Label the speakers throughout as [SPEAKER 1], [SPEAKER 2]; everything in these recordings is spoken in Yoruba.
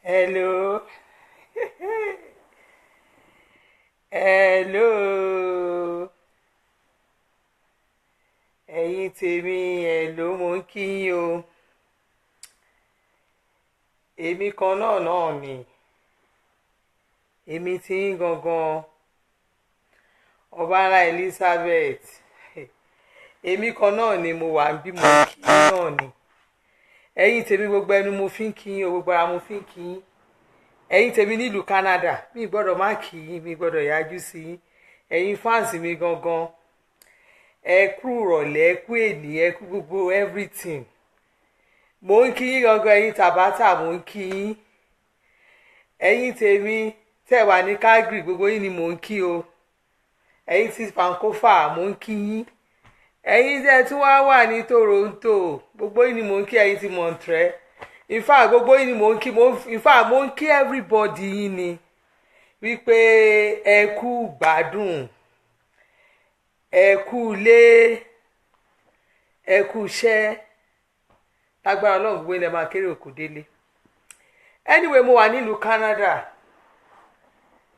[SPEAKER 1] Hello. Hello. Ẹ̀yin tèmi, hello, mo ń kí yín o. Èmi kan náà ni. Èmi tí yín gangan. Ọbańlá Elizabeth. Èmi kan náà ni mo wà ń bí mo ń kí yín náà ni. Ẹ̀yin tèmi gbogbo ẹnu mo fi ń kí yín o, gbogbo ara mo fi ń kí yín. Ẹ̀yin tèmi nílùú Canada, mi gbọ́dọ̀ má kí yín, mi gbọ́dọ̀ yájú sí yín. Ẹ̀yin fans mi gangan, ẹ kú ìrọ̀lẹ́, ẹ kú èní, ẹ kú gbogbo everything. Mo ń kí yín gangan, ẹ̀yin tàbátà, mo ń kí yín. Ẹ̀yin tèmi tẹ́ wà ní Calgary, gbogbo yín ni mo ń kí o. Ẹ̀yin tí Vancouver, mo ń kí yín. Ẹ̀yin tẹ́ tún wà ní Toronto, gbogbo yín ni mo ń kí. Ẹ̀yin tí Montreal, in fact gbogbo yín ni mo ń kí. In fact mo ń kí everybody yín ni wípé ẹ kú gbádùn, ẹ kú ilé, ẹ kú iṣẹ́. Lágbára Ọlọ́run gbogbo ilẹ̀ máa kéré òkú délé. Anyway, mo wà nílùú Canada.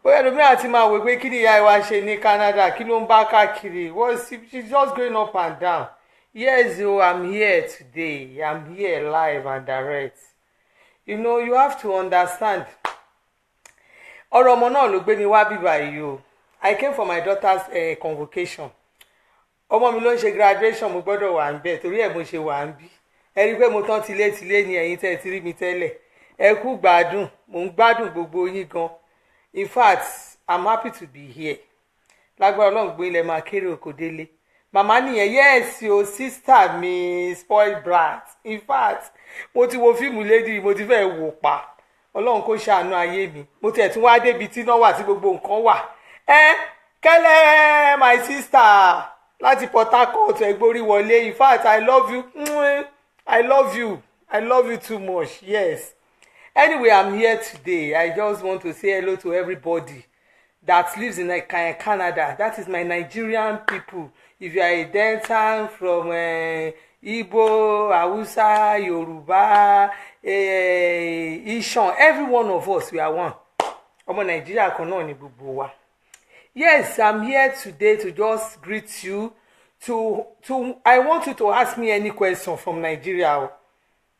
[SPEAKER 1] Bóyá lómi àti máa wò pé kí ni ìyá ìwà ṣe ní Canada, kí ló ń bá káàkiri. She's just going up and down. Yes, I'm here today. I'm here live and direct. You know, you have to understand. Ọ̀rọ̀ ọmọ náà ló gbé mi wá bíbá yìí o. I came for my daughter's convocation. Ọmọ mi ló ń ṣe graduation, mo gbọ́dọ̀ wà ń bẹ̀, torí ẹ̀ mo ṣe wà ń bí. Ẹ rí i pé mo tán tilétilé ni ẹ̀yin tẹ́ ẹ ti rí mi tẹ́lẹ̀. Ẹ kú gbádùn, mo ń gbádùn gbogbo yín gan. In fact, I'm happy to be here. Lágbára Ọlọ́run gbé ilẹ̀ máa kéré oko délé. Màmá nìyẹn, yes o, sister mi, spoiled brat. In fact, mo ti wo fíìmù lady, mo ti fẹ́ wò pa. Ọlọ́run kó ṣàánú ayé mi. Mo tiẹ̀ tún wá débi tí náà wà tí gbogbo nǹkan wà. Kẹ́lẹ́, my sister, láti Port Harcourt ẹgbórí wọlé. In fact, I love you. I love you. I love you too much. Yes. Anyway, I'm here today. I just want to say hello to everybody that lives in Canada. That is my Nigerian people. If you are a Delta from Igbo, Hausa, Yoruba, Ishan, every one of us, we are one. Ọmọ Nigeria kan náà ni gbogbo wa. Yes, I'm here today to just greet you. I want you to ask me any question from Nigeria.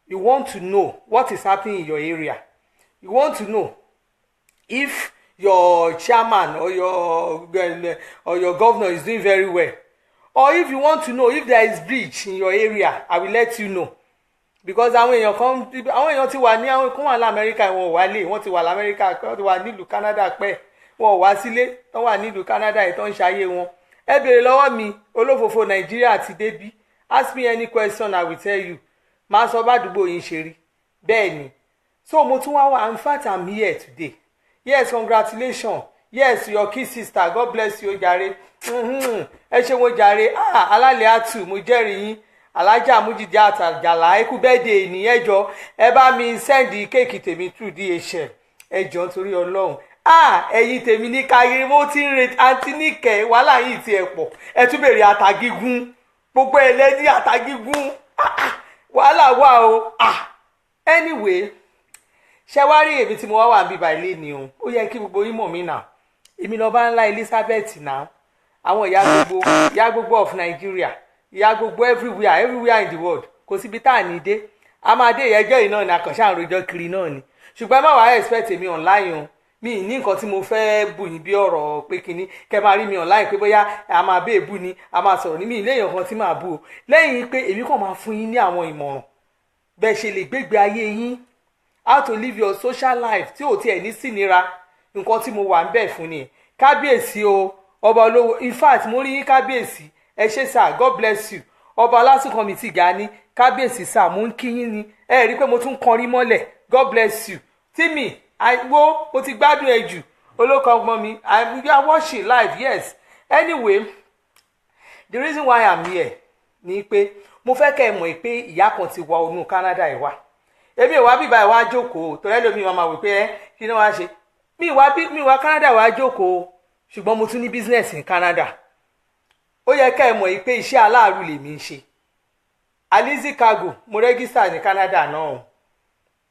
[SPEAKER 1] You want to know what is happening in your area. You want to know if your chairman or your governor is doing very well. Or if you want to know if there is breach in your area, I will let you know. Because àwọn èèyàn ti wà ní àwọn kan wà ní America, wọn ò wá lé, wọ́n ti wà ní America, wọ́n ti wà nílùú Canada pẹ́, wọn ò wá sílé, wọ́n wà nílùú Canada ìtàn ń ṣayé wọn. Ẹ béèrè lọ́wọ́ mi, olófòfò Nàìjíríà ti débí. Ask me any question, I will tell you. Máa sọ bá àdúgbò yín ṣe rí. Bẹ́ẹ̀ ni. So mo tún wá wá, in fact I'm here today. Yes, congratulations. Yes, your kid sister, God bless you jàre. Ẹ ṣé mo jàre. Alálẹ̀ àtù, mo jẹ́rìí yín. Alájà Mújídé Àtàjàlá, ẹ kú birthday ní ẹjọ́. Ẹ bá mi send kéèkì tèmi through DHL. Ẹjọ́ nítorí Ọlọ́run. Ẹ̀yin tèmi ní Káyé, mo ti ń retí àǹtí Níkẹ́, wàhálà yìí ti ẹ̀ pọ̀. Ẹ tún béèrè àtàgígún. Gbogbo ẹlẹ́ni àtàgígún. Wàhálà wà o. Anyway, ṣé wá rí èmi tí mo wá ń bíbá ilé ni o. Ó yẹ kí gbogbo yín mọ̀ mí náà. Èmi lọ́ba Elizabeth náà. Àwọn ìyá gbogbo of Nigeria. Ìyá gbogbo everywhere in the world. Kò síbi tá à ní dé. A máa dé ẹjọ́ yìí náà ni àkànṣe àròjọ kiri náà ni. Ṣùgbọ́n má wàá expect èmi online o. Mi ní nǹkan tí mo fẹ́ bù yín bí ọ̀rọ̀ pé kinní kẹ́ máa rí mi online pé bóyá a máa bẹ́ẹ̀ bù ni a máa sọ̀rọ̀ ní mi ilé èèyàn kan tí màá bù o. Lẹ́yìn pé èmi kàn máa fún yín ní àwọn ìmọ̀ràn bẹ́ẹ̀ ṣe lè gbégbé ayé yín, how to live your social life tí ò tiẹ̀ ní sí nira. Nǹkan tí mo wà ń bẹ̀ fún ni. Kábíyèsí o, ọba olówó, in fact mo rí yín kábíyèsí. Ẹ ṣé sir, God bless you. Ọba Ọlásùnkànmí mi ti ga ní kábíyèsí sir, mo ń kí yín ni. Ẹ rí pé mo tún kọrin mọ́lẹ̀. God bless you. Tímì, mo ti gbádùn ẹ jù. Olókan ọgbọ́n mi, you are watching live, yes. Anyway, the reason why I'm here ni pé mo fẹ́ kẹ́ ẹ mọ̀ pé ìyá kan ti wọ inú Canada ẹ̀ wá. Èmi ò wá bíbá ẹ̀ wá jókòó, torí ẹlòmíì máa wò pé kí ni wọ́n á ṣe. Mi wá Canada wá jókòó, ṣùgbọ́n mo tún ní business in Canada. Ó yẹ kẹ́ ẹ mọ̀ pé iṣẹ́ aláàrú lèmi ń ṣe. Alizi Cargo, mo register ní Canada náà.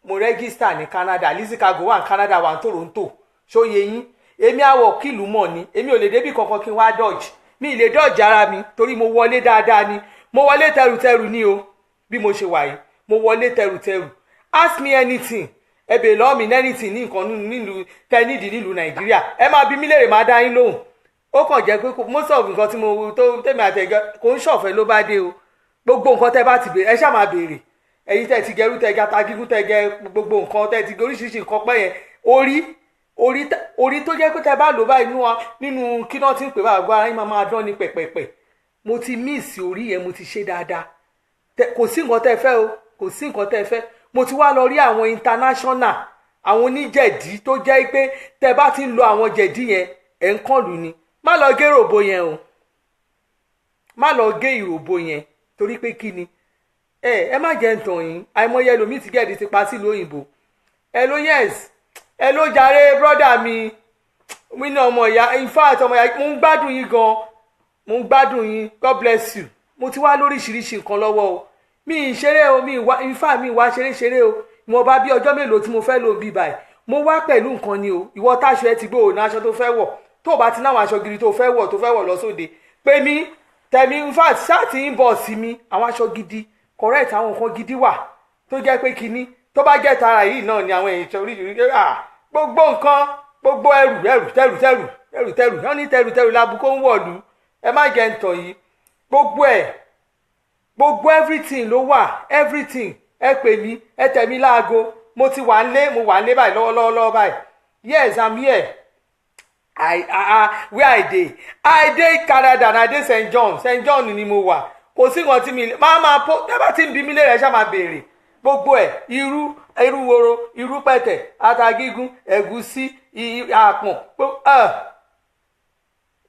[SPEAKER 1] mo register ní Canada, Lizzy Cargo wà ní Canada, wà ní Toronto, ṣóye yín. Èmi àwọ̀ kìlú mọ̀ ni, èmi ò lè débì kankan kí n wá dodge, mi lè dodge ara mi torí mo wọlé dáadáa ni, mo wọlé tẹrùtẹrù ni o, bí mo ṣe wà yìí mo wọlé tẹrùtẹrù. Ask me anything, ẹ bèèrè lọ́wọ́ mi ní anything ní nǹkan nílùú tẹ́nídìí nílùú Nàìjíríà, ẹ máa bi mí léèrè máa dá yín lóhùn. Ó kàn jẹ́ pé most of nǹkan tí mo tó tèmi àtẹ̀gẹ́ kò ń ṣọ̀fẹ́ ló bá dé o. Gbogbo nǹkan tẹ́ bá ti béèrè ẹ ṣáà máa béèrè. Ẹ̀yin tẹ́ ti gẹrú tẹ́ gata gígún tẹ́ gẹ gbogbo nǹkan tẹ́ ti gẹ oríṣiríṣi nǹkan pẹ́ yẹn, orí tó jẹ́ pé tẹ́ bá lò báyìí nínú kí náà ti ń pè bá àgọ́ ara yín máa dán ní pẹ̀pẹ̀pẹ̀. Mo ti miss orí yẹn, mo ti ṣe dáadáa. Kò sí nǹkan tẹ́ fẹ́ o, kò sí nǹkan tẹ́ fẹ́. Mo ti wá lọ rí àwọn international, àwọn oníjẹ̀dí tó jẹ́ pé tẹ́ bá ti ń lo àwọn jẹ̀dí yẹn ẹ̀ ń kàn lù ni. Má lọ gé ìròbó yẹn o, má lọ gé ìròbó yẹn torí pé kí ni ẹ má jẹ́ ntàn yín. Àìmọye ẹlòmíì ti gẹ̀ẹ́dì ti pa sílùú òyìnbó. Yes, ẹ ló jàre brọ́dà mi ní ọmọ ìyá, in fact ọmọ ìyá, mo ń gbádùn yín gan, mo ń gbádùn yín, God bless you. Mo ti wá lóríṣiríṣi nǹkan lọ́wọ́ o, mi ì ṣeré o, in fact mi wá ṣeré o. Mo bá bí ọjọ́ mélòó tí mo fẹ́ lò bí báyìí, mo wá pẹ̀lú nǹkan ni o. Ìwọ táṣọ ẹ ti gbé òun aṣọ tó fẹ́ wọ̀, tó bá ti náwọn aṣọ gidi tó fẹ́ wọ̀ lọ sóde, pé mi tẹ̀mí, in fact ṣáàtì inbox mi àwọn aṣọ gidi correct, àwọn nǹkan gidi wà tó jẹ́ pé kíní tó bá jẹ́ tara yìí náà ni àwọn èèyàn oríṣiríṣi gbogbo nǹkan, gbogbo ẹrù wọ́n ní tẹrù lábùkó ń wọ̀lú. Ẹ má jẹ́ ntọ̀ yìí, gbogbo everything ló wà, everything. Ẹ pè mí, ẹ tẹ̀ mí láago, mo wà nílé báyìí lọ́wọ́lọ́wọ́ báyìí. Yes, I'm here. Where I dey Canada na I dey St. John ni mo wà. Kò sí nǹkan tí mi máa tẹ́bà tí ń bí mi lè rẹ̀ ṣá máa béèrè gbogbo ẹ̀, irú woro, irú pẹ̀tẹ̀, ata gígún, ẹ̀gúsí, àpọ̀n,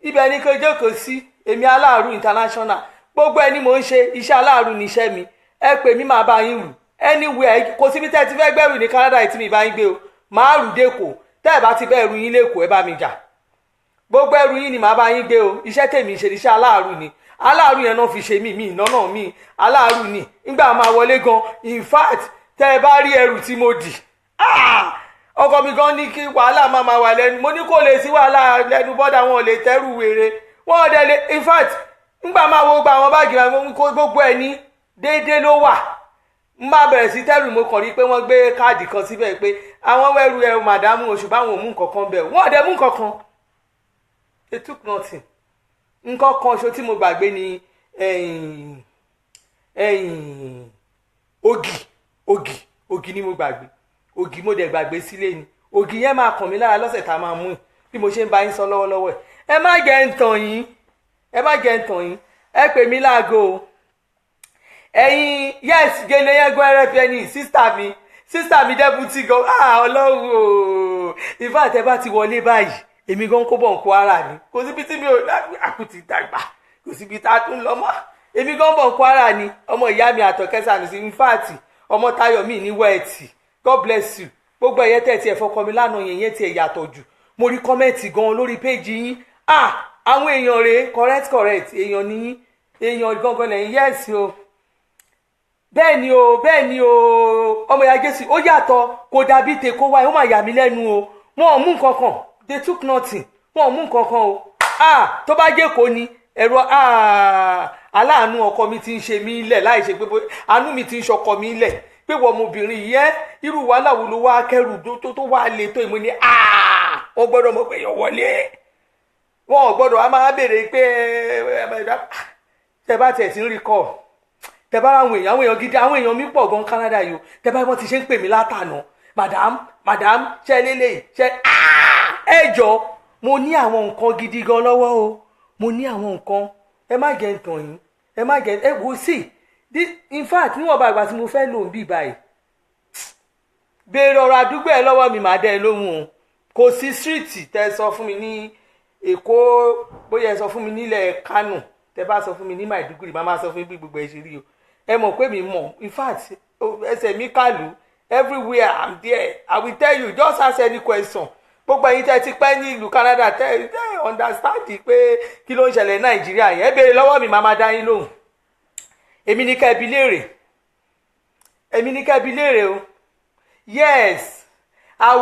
[SPEAKER 1] ibẹ̀ ni kò jókòó sí. Èmi Aláàrú international, gbogbo ẹni mò ń ṣe iṣẹ́ Aláàrú níṣẹ́ mi. Ẹ pè mí máa bá yín rù anywhere, kò síbi tẹ́ ti fẹ́ gbẹ́rù ní Canada tí mi bá yín gbé o, máa rù dẹ́kọ̀. Tẹ́ ẹ bá ti bẹ́ẹ̀ rù yín lẹ́kọ̀ọ́ ẹ bá mi jà, gbogbo ẹrù yín ni màá bá yín gbé o. Iṣẹ́ tèmi ṣe iṣẹ́ Aláàrú ni. Aláàrú yẹn náà fi ṣe mí ìnáná mi Aláàrú ni. Nígbà máa wọlé gan, in fact tẹ́ ẹ bá rí ẹrù tí mo dì, ọkọ mi gan ní kí wàhálà máa wà lẹ́nu. Mo ní kò lè sí wàhálà lẹ́nu bọ́dà, wọn ò lè tẹ́rù wèrè, wọn ò dẹ̀ lè. In fact nígbà máa wo gba àwọn báàgì wọn gbogbo ẹ̀ ní déédéé ló wà. N bá bẹ̀rẹ̀ sí tẹ́rù, mo kàn rí pé wọ́n gbé káàdì kan síbẹ̀ pé àwọn ẹrù màdámù oṣù báwọn ò mú nǹkan kan bẹ̀, wọ́n ò dẹ̀ mú nǹkan kan. They took nothing. Nǹkan kan ṣo tí mo gbàgbé ni ògì ni mo gbàgbé. Ògì mo dẹ̀ gbàgbé sílé ni. Ògì yẹn máa kàn mí lára lọ́sẹ̀ tá a máa mú bí mo ṣe ń bá yín sọ lọ́wọ́lọ́wọ́ ẹ̀. Ẹ má jẹ́ ntàn yín, ẹ pè mí láago o. Ẹ̀yin yes gèlè yẹn gan ẹrẹ́fẹ́ ni sísítà mi dẹ́bùtì gan, Ọlọ́run o. In fact ẹ bá ti wọlé báyìí èmi gan kó bọ̀ ń kó ara ni, kò síbi tí mi ò àkùtì dàgbà, kò síbi tá a tún lọ mọ́. Èmi gan bọ̀ ń kó ara ni. Ọmọ ìyá mi Àtọ̀kẹ́ Sànúsì, in fact ọmọ Táyọ̀ mi ní wẹ́ẹ̀tì, God bless you. Gbogbo ẹ̀yẹ tẹ̀ tí ẹ̀ fọkọ mi lánàá yẹn tí ẹ̀ yàtọ̀ jù. Mo rí kọ́mẹ́ǹtì gan lórí péjì yín. Àwọn èèyàn rèé correct èèyàn ni yín, èèyàn gangan lẹ́yìn. Yes o, bẹ́ẹ̀ ni o. Ọmọ ìyá Jésù ó yàtọ̀, kò dàbí tèkó wáyé, ó máa yà mí lẹ́nu o. Wọn ò mú nǹkan kan, they took nothing. Wọn ò mú nǹkan kan o. Tó bá jẹ́ kó ni ẹ̀rọ aláàánú ọkọ mi ti ń ṣe mí lẹ̀, láì ṣe pé àánú mi ti ń ṣọkọ mi lẹ̀ pé wọ́n ọmọbìnrin yẹn irú wàhálà wo ló wá kẹrù tó wá lè tó ìmú ni wọ́n gbọ́dọ̀ mọ̀ pé èèyàn wọlé. Wọn ò gbọ́dọ̀ a máa béèrè pé tẹ bá tẹ̀ sí ń rí kọ́, tẹ bá àwọn èèyàn gidi, àwọn èèyàn mi pọ̀ gan Canada yìí o. Tẹ bá wọ́n ti ṣe ń pè mí látànà, madam ṣe lélẹ̀ ṣe ẹjọ́. Mo ní àwọn nǹkan gidi gan lọ́wọ́ o, mo ní àwọn nǹkan. Ẹ má jẹ́ ntàn yín, ẹ má jẹ́ ẹ wò sí. In fact níwọ̀n bá ìgbà tí mo fẹ́ lò ń bí báyìí, béèrè ọ̀rọ̀ àdúgbò ẹ lọ́wọ́ mi, màá dẹ́ ẹ lóhùn o. Kò sí street tẹ sọ fún mi ní Èkó, bóyá ẹ sọ fún mi nílẹ̀ Kánò, tẹ bá sọ fún mi ní Maiduguri, màá sọ fún mi bí gbogbo ẹ ṣe rí o. Ẹ mọ̀ pé mi mọ̀, in fact ẹsẹ̀ mi kàlù everywhere I'm there. I will tell you, just ask any question. Gbogbo ẹ̀yin tẹ́ ti pẹ́ ní ìlú Canada tẹ́ understand pé kí ló ń ṣẹlẹ̀ Nàìjíríà yẹn, ẹ béèrè lọ́wọ́ mi, màá máa dá yín lóhùn. Èmi ní kẹ́ bi léèrè o. yes, I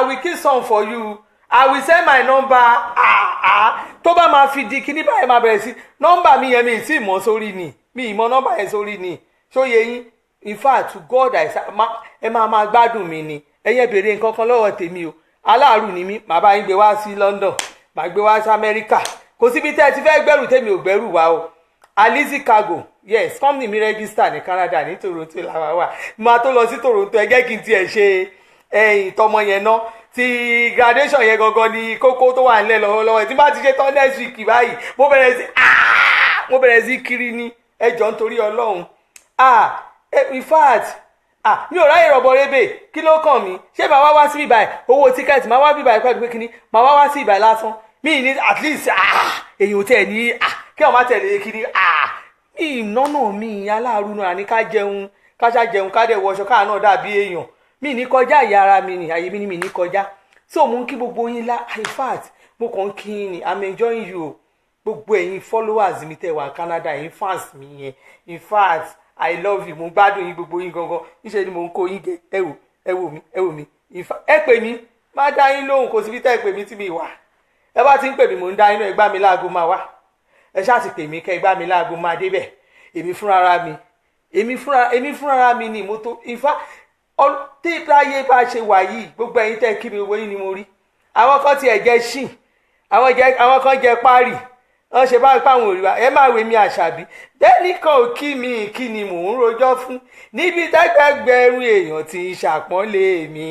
[SPEAKER 1] will kill some for you. I will send my number. Tó bá máa fi di kíní báyìí máa bẹ̀rẹ̀ sí nọ́mbà mi yẹn mi ì tí ì mọ̀ sórí ni mi ì mọ̀ nọ́mbà yẹn sórí ni ṣó yẹ yín in fact to God ẹ máa gbádùn mi ni ẹ̀yẹ́ béèrè nǹkan kan lọ́wọ́ tèmi o aláàrù ni mí màá bá yín gbé wá sí London màá gbé wá sí America kò síbi tẹ́ ẹ ti fẹ́ gbẹ́rù tèmi ò gbẹ́rù wá o Alizi Cargo yes company mi register ní Canada ní Toronto làwa wà máa tó lọ sí Toronto ẹ jẹ́ kí n tiẹ̀ ṣe ẹ̀yìn tọmọ yẹn ná ti graduation yẹn gangan ni kókó tó wà nílẹ̀ lọ́wọ́lọ́wọ́ tí bá ti ṣe tán next week báyìí mo bẹ̀rẹ̀ sí kiri ní ẹjọ́ nítorí Ọlọ́run in fact mi ò ráyè rọ̀bọ̀ rébè kí ló kàn mí ṣé màá wá sí bíbáyìí owó tíkẹ́ẹ̀tì máa wá bíbáyìí pẹ̀lú pé kíní màá wá sí bíbáyìí lásán mi ní at least èyàn tẹ̀ ní kí wọ́n má tẹ̀lé kíní ìnáná mi aláàrú náà ní ká jẹun ká ṣá jẹun ká dẹ̀ wọṣọ káà náà dàbí èèyàn mi ní kọjá ìyá ara mi ní àyè mi ní mi ní kọjá so mo ń kí gbogbo yín lá in fact mo kàn ń kí yín ni I'm enjoying you gbogbo ẹ̀yin followers mi tẹ̀ wá Canada ẹ̀yin fans mi yẹn in fact I love you mo gbádùn yín gbogbo yín gangan níṣẹ́ ni mo ń kó yín gẹ ẹ wò mí ẹ pè mí má dá yín lóhùn kò síbi tẹ́ ẹ pè mí tí mi wà ẹ bá ti ń pè mí mò ń dá yín náà ẹ gbá mi láago máa wá ẹ ṣáà ti pè mí kẹ́ ẹ gbá mi láago máa débẹ̀ èmi fúnra mi ni mo tó in fact tí láyé bá ṣe wà yìí gbogbo ẹ̀yin tẹ́ kí mi owó yín ni mo rí àwọn kan tiẹ̀ jẹ ṣìn àwọn kan jẹ páàrì wọ́n ṣe bá pàwọn òrìwà ẹ máa wé mi Àṣàbí dẹ́nìkan ò kí mi kí ni mò ń rojọ́ fún níbi tẹ́gbẹ̀gbẹ̀rún èèyàn ti ń ṣàpọ́nlé mi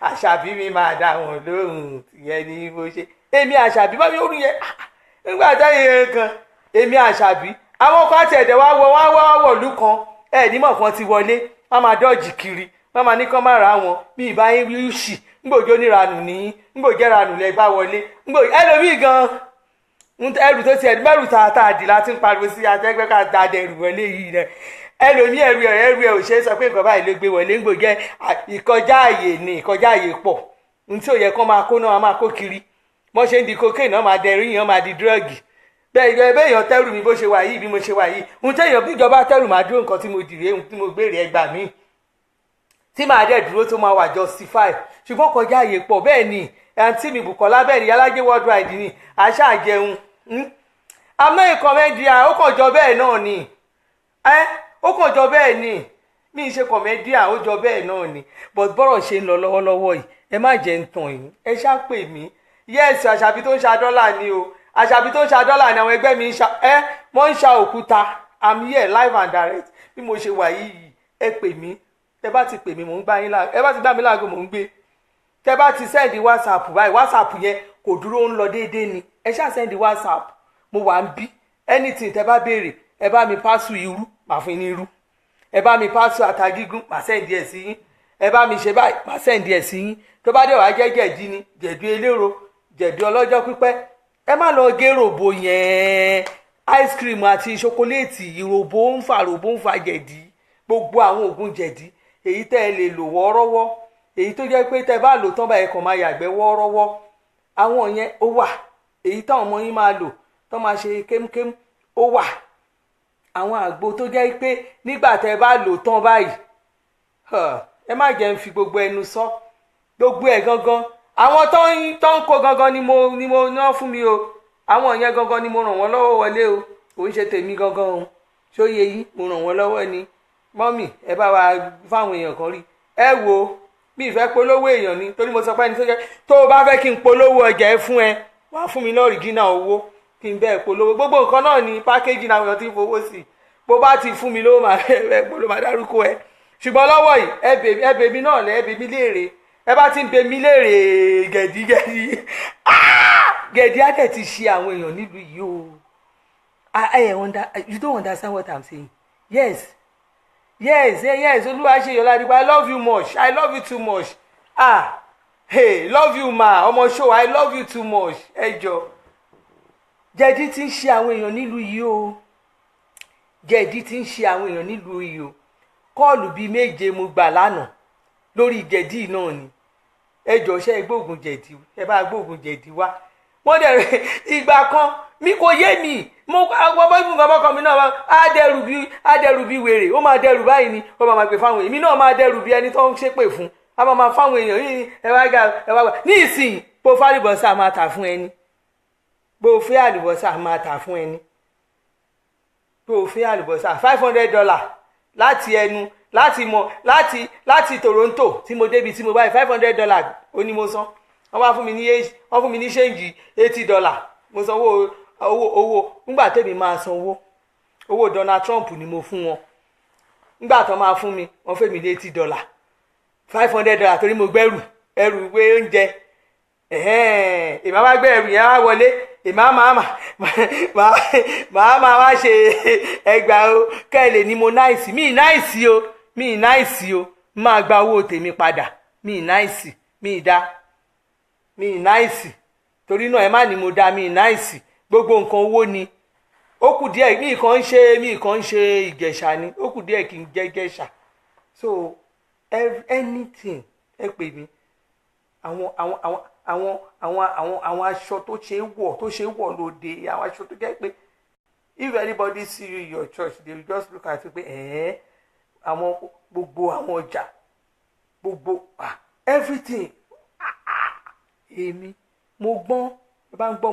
[SPEAKER 1] Àṣàbí mi máa dá wọn lóhùn ìyẹn ni mo ṣe èmi Àṣàbí bá mi orí yẹn nígbà táyé kan èmi Àṣàbí àwọn kan tiẹ̀ dẹ̀ wá wọ̀lú kan nímọ̀ kan ti wọlé wọ́n máa dọ́ọ̀jì kiri wọ́n máa ní kán má ra wọn bí ìbá yín rí ṣì ńgbòjó níranù ní ńgbòjẹ́ ranù lẹ́ bá wọlé ẹlòmíì gan ẹrù tó ti mẹ́rù tààtà dì láti ń pariwo sí atẹ́gbẹ́ ká dáadẹ́ ẹrù wọlé yìí rẹ̀ ẹlòmíì ẹrù ẹ̀ ò ṣe é sọ pé nǹkan báyìí ló gbé wọlé ńgbòjẹ́ ìkọjá àyè ni ìkọjá àyè pọ̀ ní tí ò yẹ kán máa kó náà máa kó kiri wọ́n ṣe ń di cocaine náà máa dẹrù yìí wọ́n máa di drọ́ọ̀gì bẹ́ẹ̀ èèyàn tẹ́rù mi bó ṣe wà yìí bí mo ṣe wà yìí ohun téèyàn bíjọba tẹ́rù máa dúró nǹkan tí mo dìre ohun tí mo gbére ẹgbà mi tí màá dẹ̀ dúró tó máa wà justify ṣùgbọ́n kọjá àyè pọ̀ bẹ́ẹ̀ ni àǹtí mi Bùkọ́lá bẹ́ẹ̀ ni Yálájé worldwide ni àṣà àjẹun àmọ́ ìkọ̀mẹ́díà ó kàn jọ bẹ́ẹ̀ náà ni ó kàn jọ bẹ́ẹ̀ ni mi ì ṣe kọ̀mẹ́díà ó jọ bẹ́ẹ̀ náà ni but bọ́rọ̀ ṣe ń lọ lọ́wọ́lọ́wọ́ yìí ẹ má jẹ́ ń tàn yín ẹ ṣá pè mí yes Àṣàbí tó ń ṣa dọ́là ni o Àṣàbí tó ń ṣa dọ́là ni àwọn ẹgbẹ́ mi wọ́n ń ṣa òkúta I'm here live and direct bí mo ṣe wà yìí ẹ pè mí tẹ bá ti pè mí mò ń gbá yín láago ẹ bá ti gbá mi láago mò ń gbé tẹ bá ti sẹ́ndì WhatsApp báyìí WhatsApp yẹn kò dúró ń lọ déédéé ni ẹ ṣáà sẹ́ndì WhatsApp mo wà ń bí anything tẹ bá béèrè ẹ bá mi pásù irú màá fún yín ní irú ẹ bá mi pásù ata gígún màá sẹ́ndì ẹ̀ sí yín ẹ bá mi ṣe báyìí màá sẹ́ndì ẹ̀ sí yín tó bá dé wàá jẹ́ jẹ̀dí ni jẹ̀dí eléro jẹ̀dí ọlọ́jọ́ pípẹ́ ẹ má lọ gé ròbó yẹn ice cream àti ṣokoléètì ìròbó ń fa jẹ̀dí gbogbo àwọn oògùn jẹ̀dí èyí tẹ́ ẹ lè lò wọ́ọ́rọ́wọ́ èyí tó jẹ́ pé tẹ́ bá lò tán báyìí kàn máa yàgbẹ́ wọ́ọ́rọ́wọ́ àwọn yẹn ó wà èyí táwọn ọmọ yín máa lò tán máa ṣe kémkém ó wà àwọn àgbo tó jẹ́ pé nígbà tẹ́ bá lò tán báyìí ẹ má jẹ́ ń fi gbogbo ẹnu sọ gbogbo ẹ̀ gangan àwọn tó ń kó gangan ni mo ná fún mi o àwọn yẹn gangan ni mo ràn wọ́n lọ́wọ́ wọlé o kò ń ṣe tèmi gangan o ṣó yẹ yín mo ràn wọ́n lọ́wọ́ ni mọ́mì ẹ bá wa fáwọn èèyàn kan rí ẹ wo bí ìfẹ́ polówó èèyàn ni torí mo sọ pé ẹni tó jẹ́ tó o bá fẹ́ kí n polówó ọjà ẹ fún ẹ wàá fún mi ní ọ̀ríjínà owó kí n bẹ́ẹ̀ polówó gbogbo nǹkan náà ni pákéjì náà wọ́n ti ń fowó sí bó bá ti fún mi lówó máa dárúkọ ẹ ṣùgbọ́n lọ́wọ́ yìí ẹ bèmí náà lẹ́ ẹ bèmí léèrè ẹ bá ti ń bèmí léèrè gẹ̀dígẹ̀dí gẹ̀dí á dẹ̀ ti ṣe àwọn èèyàn nílùú yìí o you don't understand what I'm saying yes Olúwaṣeyọ̀ Ládìpọ̀ I love you much I love you too much hey love you ma ọmọ show I love you too much ẹ jọ jẹ̀dí ti ń ṣe àwọn èèyàn nílùú yìí o jẹ̀dí ti ń ṣe àwọn èèyàn nílùú yìí o kọ́ọ̀lù bíi 7 mo gbà lánàá lórí jẹ̀dí náà ni ẹ jọ ṣe gbóògùn jẹ̀dí ẹ bá gbóògùn jẹ̀dí wá mo dẹ̀ ìgbà kan mi kò yé mi mo ọmọkàn mi náà á dẹrù bí wèrè ó máa dẹrù báyìí ni ó máa pè fáwọn èmi náà máa dẹrù bí ẹni tó ń ṣépè fún a máa fáwọn èèyàn yìí ẹ wá gbà ní ìsìn bó fẹ́ àlùbọ́sà máa tà fún ẹni bó fẹ́ àlùbọ́sà máa tà fún ẹni bó fẹ́ àlùbọ́sà $500 láti ẹnu láti Toronto tí mo débi tí mo báyìí $500 ó ní mo san wọ́n wá fún mi ní ṣéǹjì $80 mo san owó nígbà tẹ́mi máa san owó Donald Trump ni mo fún wọn nígbà tó máa fún mi wọ́n fẹ́ mi ní $80 $500 torí mo gbẹ́rù ẹrù pé oúnjẹ èmi wá gbé ẹrù yẹn wá wọlé èmi máa wá ṣe ẹgbàá o kẹ́lẹ̀ ni mo náìsì mi náìsì o máa gba owó tèmi padà mi náìsì mi náìsì torí náà ẹ má ní mo dá mi náìsì gbogbo nǹkan owó ni ó kù díẹ̀ mi kàn ń ṣe ìgẹ̀ṣà ni ó kù díẹ̀ kí n jẹ́ gẹ̀ṣà so anything ẹ pè mí àwọn aṣọ tó ṣe wọ̀ lóde àwọn aṣọ tó jẹ́ pé if anybody see you in your church they will just look at you pé àwọn gbogbo àwọn ọjà gbogbo everything èmi mo gbọ́n ẹ bá ń gbọ́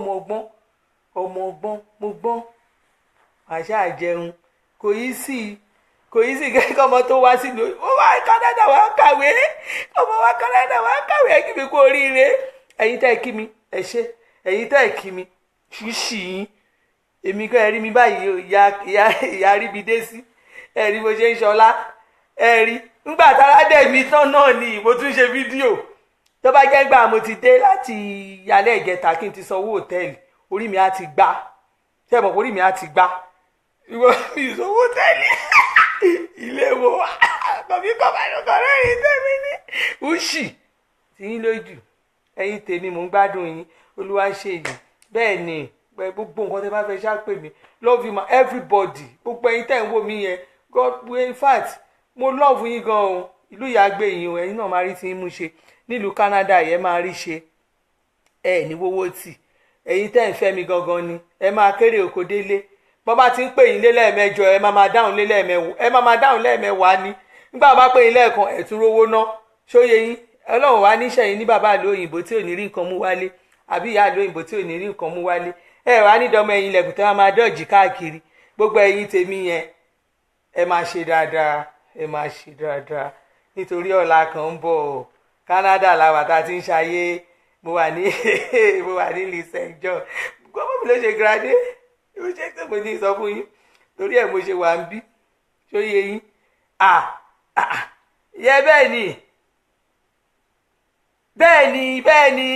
[SPEAKER 1] ọmọ ọgbọ́n mo gbọ́n àṣà àjẹun kò yí sí kẹ́kẹ́ ọmọ tó wá sí lórí ó wá Canada wá kàwé ọmọ wá Canada wá kàwé ẹ kí mi kú oríire ẹ̀yin tẹ́ ẹ kí mi ẹ ṣé ẹ̀yin tẹ́ ẹ kí mi ṣùṣì yín èmi kọ́ ẹ rí mi báyìí ìyá rí mi dé sí ẹ rí mo ṣe ń ṣọlá ẹ rí ńgbà tára dẹ̀ mi tán náà ni mo tún ṣe fídíò tó bá jẹ́ gbà mo ti dé láti yálẹ̀ ìjẹta kí n ti sanwó hòtẹ́ẹ̀lì orí mi á ti gbá ṣé mọ̀ orí mi á ti gbá ìwọ mi ìsanwó hòtẹ́ẹ̀lì ilé wo kọ̀bí kọ̀bálùkọ̀ rẹ́rìn tèmi ní ùṣì tí yín lójú ẹ̀yin tèmi mò ń gbádùn yín olúwa ṣe yìí bẹ́ẹ̀ ni gbogbo nǹkan tẹ́ bá fẹ́ ṣàpè mí love you ma everybody gbogbo ẹ̀yin tẹ́ ń wò mí yẹn God in fact mo love yín gan o ìlú ìyàgbé yín o ẹ̀yin náà máa rí tí yín mú ṣe nílùú Canada yẹn máa rí ṣe ẹ ní wọ́wọ́ tì ẹ̀yin tẹ́ ń fẹ́ mi gangan ni ẹ máa kéré oko délé bọ́ bá ti ń pè yín lé lẹ́ẹ̀mẹjọ ẹ máa dáhùn lé lẹ́ẹ̀mẹwàá ni nígbà bá pè yín lẹ́ẹ̀kan ẹ̀tún rówó ná ṣóye yín ọlọ́run wá níṣẹ́ yín ní bàbá àlọ́ òyìnbó tí ò ní rí nǹkan mú wálé àbí ìyá àlọ́ òyìnbó tí ò ní rí nǹkan mú wálé ẹ wá ní dọ́mọ ẹ̀yin lẹ̀kùn tẹ́ máa dọ́ọ̀jì káàkiri gbogbo ẹ̀yin tèmi yẹn ẹ máa ṣe dáadáa nítorí ọ̀la kan ń bọ̀ Canada làwà tá a ti ń ṣayé mo wà ní St. John gbọ́dọ̀ mi ló ṣe gradé ó ṣe pé mo ní sọ fún yín torí ẹ̀ mo ṣe wà ń bí ṣóyè yín yẹ bẹ́ẹ̀ ni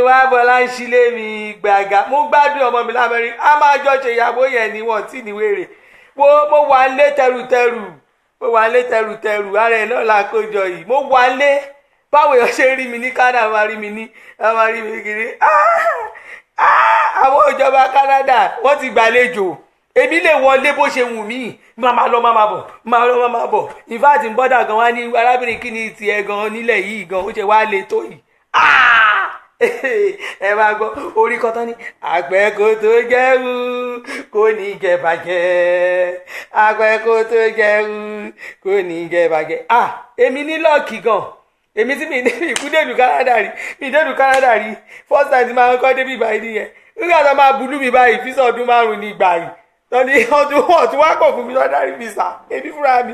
[SPEAKER 1] wá Bọ́lá ń ṣílé mi gbàgà mo gbádùn ọmọ mi l'Amẹ́ríkà a máa jọ ṣe ìyàwó yẹn ni wọ́n tí ní wèrè mo wà ń lé tẹrùtẹrù ara ẹ̀ náà la kójọ yìí mo wà ń lé báwo yẹn ṣe rí mi ní Canada máa rí mi kiri àwọn ìjọba Canada wọ́n ti gbàlejò èmi lè wọlé bó ṣe wù mí máa lọ máa bọ̀ in fact ń bọ́dà gan wá ní arábìnrin kí ni tiẹ̀ gan nílẹ̀ yìí gan ó ṣe wá lè tó yìí ẹ máa gbọ́ orí kọ́tán ní àgbẹ̀ kò tó jẹ́rú kò ní jẹ bàjẹ́ àgbẹ̀ kò tó jẹ́rú kò ní jẹ bàjẹ́ èmi ní lọ́ọ̀kì gan èmi tí mi ìkúdèlú Canada rí first time tí máa ń kọ́ débi ìbàdí nìyẹn nígbà tó máa bulú mi báyìí fíṣọ̀ ọdún 5 ní ìgbà yìí tọ́ni ọdún wá kọ̀ fún mi lọ́dá rí fíṣà èmi fúnra mi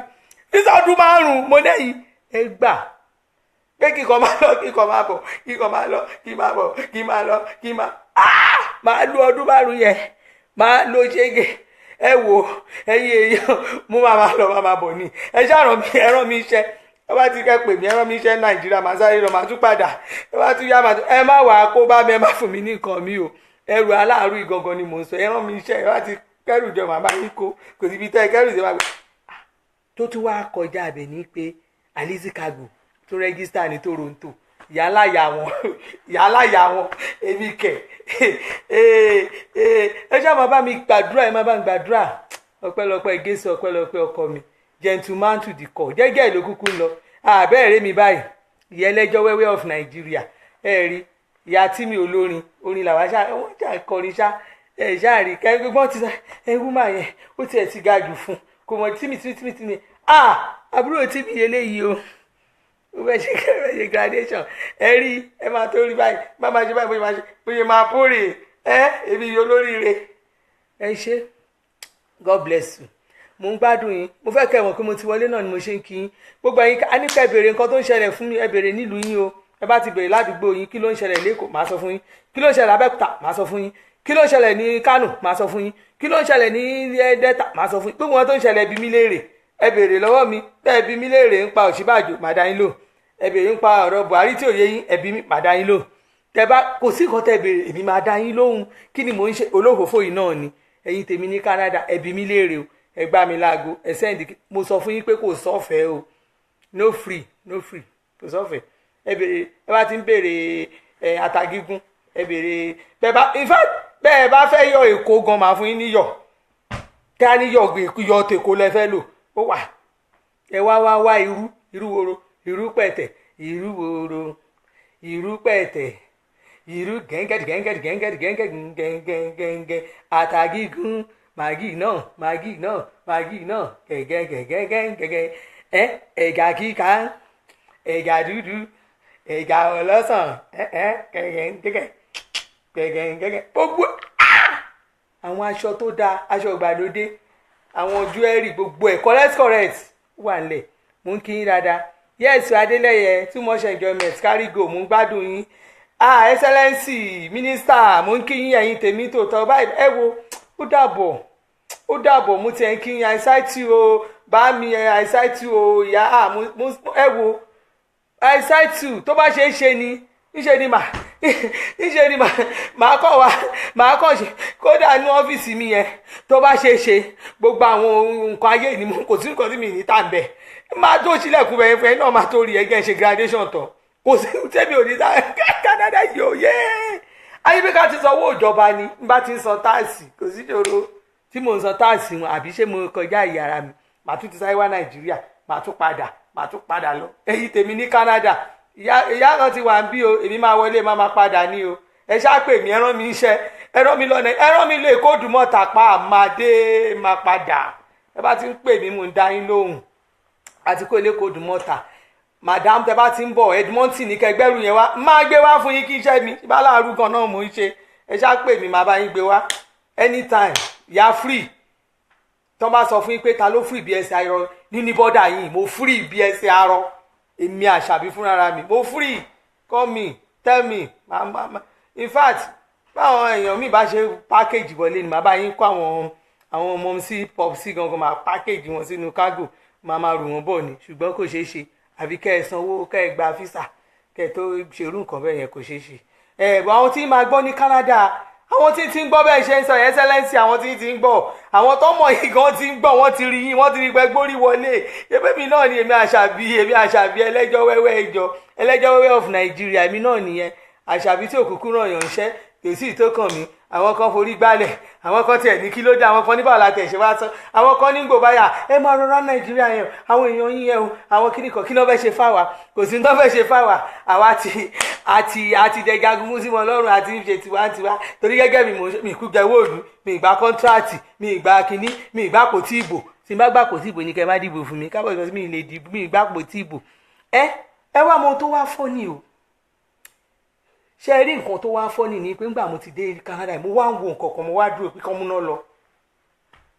[SPEAKER 1] fíṣọ̀ ọdún 5 mo lẹ́yìn ẹ gbà pé kíkọ máa lọ kíkọ máa bọ̀ kíkọ máa lọ kí máa bọ̀ kí máa lọ kí máa lo ọdún 5 yẹn máa lo ṣége ẹ wò ẹ̀yin èèyàn mo máa bọ̀ ni ẹ ṣàràn mi ẹran mi iṣẹ́ ẹ bá ti kẹ́ pè mí ẹran mi iṣẹ́ Nàìjíríà máa sáré lọ máa tún padà ẹ bá tún yá máa tún ẹ má wàá kó bá mi ẹ má fún mi ní nǹkan mi o ẹrù aláàrú ìgangan ni mò ń sọ ẹran mi iṣẹ́ ẹ bá ti kẹ́rù jọ màmá yín kó kò síbi tẹ́ kẹ́rù jọ máa gbé. tó tún wáá kọjá abẹ ní pé Alice Cargo tó rẹ́gísítà ní Toronto yàláyà wọn èmi kẹ̀ ẹ ṣáà máa bá mi gbàdúrà ẹ máa bá mi gbàdúrà ọpẹ́lọpẹ́ gẹ̀ẹ́sì ọpẹ́lọpẹ́ ọkọ mi gentleman to the core jẹ́gẹ́ ló kúkú ń lọ àbẹ́ẹ̀rẹ́ mi báyìí ìyẹn lẹ́jọ́ wẹ́wẹ́ of Nigeria ẹ rí ìyá tí mi olórin orin làwa ṣá wọ́n jà kọrin ṣá ẹ̀ ṣáà rí kẹ́gbọ́n ti sọ ẹ̀wú mà yẹn ó tiẹ̀ ti ga jù fún kò mọ̀ tímì àbúrò tí mi eléyìí o ó fẹ́ ṣe graduation ẹ rí ẹ máa tó rí báyìí má máa ṣe báyìí bóyá máa pòrè èmi yìí olóríire ẹ ṣe God bless you mo ń gbádùn yín mo fẹ́ kẹ́ ẹ mọ̀ pé mo ti wọlé náà ni mo ṣe ń kí yín gbogbo ẹ̀yin a ní ká ẹ béèrè nǹkan tó ń ṣẹlẹ̀ fún mi ẹ béèrè nílùú yín o ẹ bá ti béèrè ládùúgbò yín kí ló ń ṣẹlẹ̀ lẹ́kọ̀ọ́ màá sọ fún yín kí ló ń ṣẹlẹ̀ Abẹ́òkúta màá sọ fún yín kí ló ń ṣẹlẹ̀ ní Kánò màá sọ fún yín kí ló ń ṣẹlẹ̀ ní Delta màá sọ fún yín gbogbo wọn tó ń ṣẹlẹ̀ bí mi léèrè ẹ béèrè lọ́wọ́ mi bẹ́ẹ̀ bí mi léèrè ń pa Ọ̀ṣínbàjò màá dá yín lò ẹ béèrè ń pa ọ̀rọ̀ Buhari tí ò yé yín ẹ bí mi màá dá yín lò tẹ bá kò sí nǹkan tẹ béèrè èmi máa dá yín lóhùn kí ni mò ń ṣe olófòfò yìí náà ni ẹ̀yin tèmi ní Canada ẹ bí mi léèrè o ẹ gbá mi láago ẹ sẹ́ndì mo sọ fún yín pé kò sọ́fẹ̀ẹ́ o no free kò sọ́fẹ̀ẹ́ ẹ béèrè ẹ bá ti ń béèrè àtàgígún ẹ béèrè bẹ́ẹ̀ bá fẹ́ yọ èkó gan máa fún yín níyọ̀ kí á níyọ̀ yọ tèkó lẹ fẹ́ lò ó wà ẹ wá irú woro irú pẹ̀tẹ̀ irú woro irú pẹ̀tẹ̀ irú gẹ́ngẹ́dì àtàgígún màgí náà gẹ́gẹ́ ẹ̀gà kíká ẹ̀gà dúdú ẹ̀gà ọlọ́sàn gẹ́gẹ́ gbogbo àwọn aṣọ tó dáa aṣọ ìgbàlódé àwọn jewelry gbogbo ẹ̀ correct wà nílẹ̀ mò ń kí yín dáadáa yes Adélẹ́yẹ too much enjoyment carry go mò ń gbádùn yín excellency minister mò ń kí yín ẹ̀yin tèmi tòótọ́ báyìí ẹ wo ó dàbọ̀ mo ti ẹ̀ ń kí yín I cite you o bá mi I cite you o ìyá ẹ wo I cite you tó bá ṣe é ṣe ni níṣe ni màá kọ́ ṣe kódà ní ọ́fíìsì mi yẹn tó bá ṣe é ṣe gbogbo àwọn nǹkan ayé ni mo kò sí nǹkan tí mi ní tà ń bẹ̀ máa tó sílẹ̀kùn bẹ̀rẹ̀ fẹ́ náà máa tó rí ẹgẹ́ ṣe graduation tán kò sí tẹ́mi ò ní ta Canada yìí ò yé ayébíká ti sanwó ìjọba ni n bá ti ń san táàsì kò sí ìṣòro tí mò ń san táàsì wọn àbí ṣé mo kọjá ìyàrá mi màá tún ti sáré wá Nàìjíríà màá tún padà lọ èyí tèmi ní Canada ìyá kan ti wà ń bí o èmi máa wọlé máa padà ní o ẹ ṣáà pè mí ẹ rán mi iṣẹ́ ẹ rán mi lọ́nà ẹ rán mi lè kóòdù mọ́ta pa àmàdé máa padà ẹ bá ti ń pè mí mò ń dá yín lóhùn àti kó lè kóòdù mọ́ta madam tẹ bá ti ń bọ̀ Edmonton ní kẹgbẹ́rù yẹn wá máa gbé wá fún yín kí iṣẹ́ mi bá láàrú gan náà mò ń ṣe ẹ ṣáà pè mí máa bá yín gbé wá anytime ya free tọ́ bá sọ fún yín pé ta ló free bí ẹsẹ̀ ayọ̀ nínú bọ́dà yìí mo free bí ẹsẹ̀ arọ èmi àṣàbí fúnra mi mo free call me tell me in fact báwọn èèyàn mi bá ṣe package wọlé ni màá bá yín kó àwọn ọmọ sí pop sí gangan máa package wọn sínú cargo máa rù wọn bọ̀ ni ṣùgbọ́n kò ṣeé ṣe àbí kẹ́ ẹ sanwó kẹ́ ẹ gba físà kẹ́ ẹ tó ṣerú nǹkan bẹ́ẹ̀ yẹn kò ṣeé ṣe àwọn tí máa gbọ́ ní Canada àwọn tí ti ń gbọ́ bẹ́ẹ̀ ṣe ń sọ excellency àwọn tí ti ń gbọ́ àwọn tó mọ̀ yìí gan ti ń gbọ́ wọ́n ti rí yín wọ́n ti rí pẹ́ gbórí wọlé ebí mi náà ni èmi àṣàbí ẹlẹ́jọ́ wẹ́wẹ́ of Nigeria èmi náà nìyẹn àṣàbí tí òkùnkùn náà yàn ń ṣẹ́ tòsí tó kàn mí àwọn kan forí gbálẹ̀ àwọn kan tiẹ̀ ní kí ló dé àwọn kan ní báwo la tẹ̀ ṣe wá tán àwọn kan ní gbòbáyà ẹ máa rọra Nàìjíríà yẹn àwọn èèyàn yín yẹn o àwọn kíníkan kí ló fẹ́ ṣe fáwa kò sí tó fẹ́ ṣe fáwa àwa àti dẹ̀gagun mú sí wọn lọ́rùn àti ń ṣe tiwantiwa torí gẹ́gẹ́ mi kú gẹ̀wó òdu mi ìgbà kọ́ńtíráàtì mi ìgbà kínní mi ìgbà kò tí ìbò tí n bá gbà kò tí ìbò ní kẹ́ má dìbò fún mi kábọ̀ ìgbà mi lè dìbò mi ìgbà kò tí ìbò ẹ wá mọ tó wá fọ́ ni o ṣe rí nǹkan tó wá fọ́ ni pé ńgbà mo ti dé Canada mo wá ń wo nǹkan kan mo wá dúró pé kán múná lọ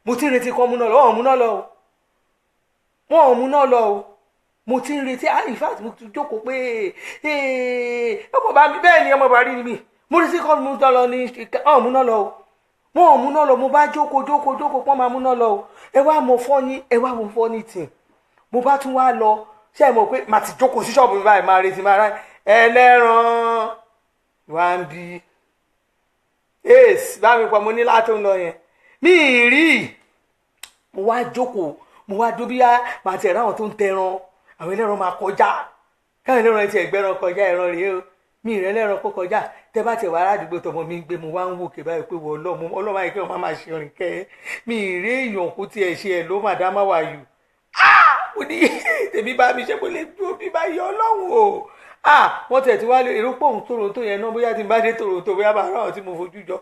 [SPEAKER 1] mo ti ń retí kán múná lọ wọn ò múná lọ o mo ti ń retí in fact mo ti jókòó pé ọmọ bá mi bẹ́ẹ̀ ni ọmọ bá rí ni mi mo retí kán múná lọ ní wọn ò múná lọ o wọn ò múná lọ mo bá jókòó pọ́n máa múná lọ o ẹ wá mo fọ́ ní tì mo bá tún wá lọ ṣé ẹ mọ̀ pé màá ti jókòó sí ṣọ́ọ̀bù mi báyìí máa retí máa rá ẹlẹ́ran wá ń bí ace bá mi pọ̀ mo ní látò ń lọ yẹn mi ì rí mo wá jókòó mo wá dó bí màá ti ẹ̀rọ àwọn tó ń tẹran àwọn ẹlẹ́ran máa kọjá káwọn ẹlẹ́ran ti ẹ̀gbẹ́ran kọjá ẹran rèé o mi ì rẹ́ ẹlẹ́ran kó kọjá tẹ bá tẹ wá aládùúgbò tọmọ mi ń gbé mo wá ń wò ké báyìí pé wọ́n ọlọ́mọ ayé kí wọ́n máa ṣe rìn kẹ́ mi ì rí èèyàn kó tiẹ̀ ṣe ẹ̀ ló màdámà wà yù mo ní tèmi bá mi ṣe mo lè dúró bí báyìí ọlọ́run o wọ́n tẹ̀ tí wá lé èrò pòun Toronto yẹn náà bóyá tí n bá dé Toronto bóyá bá ráwọn tí mo fojú jọ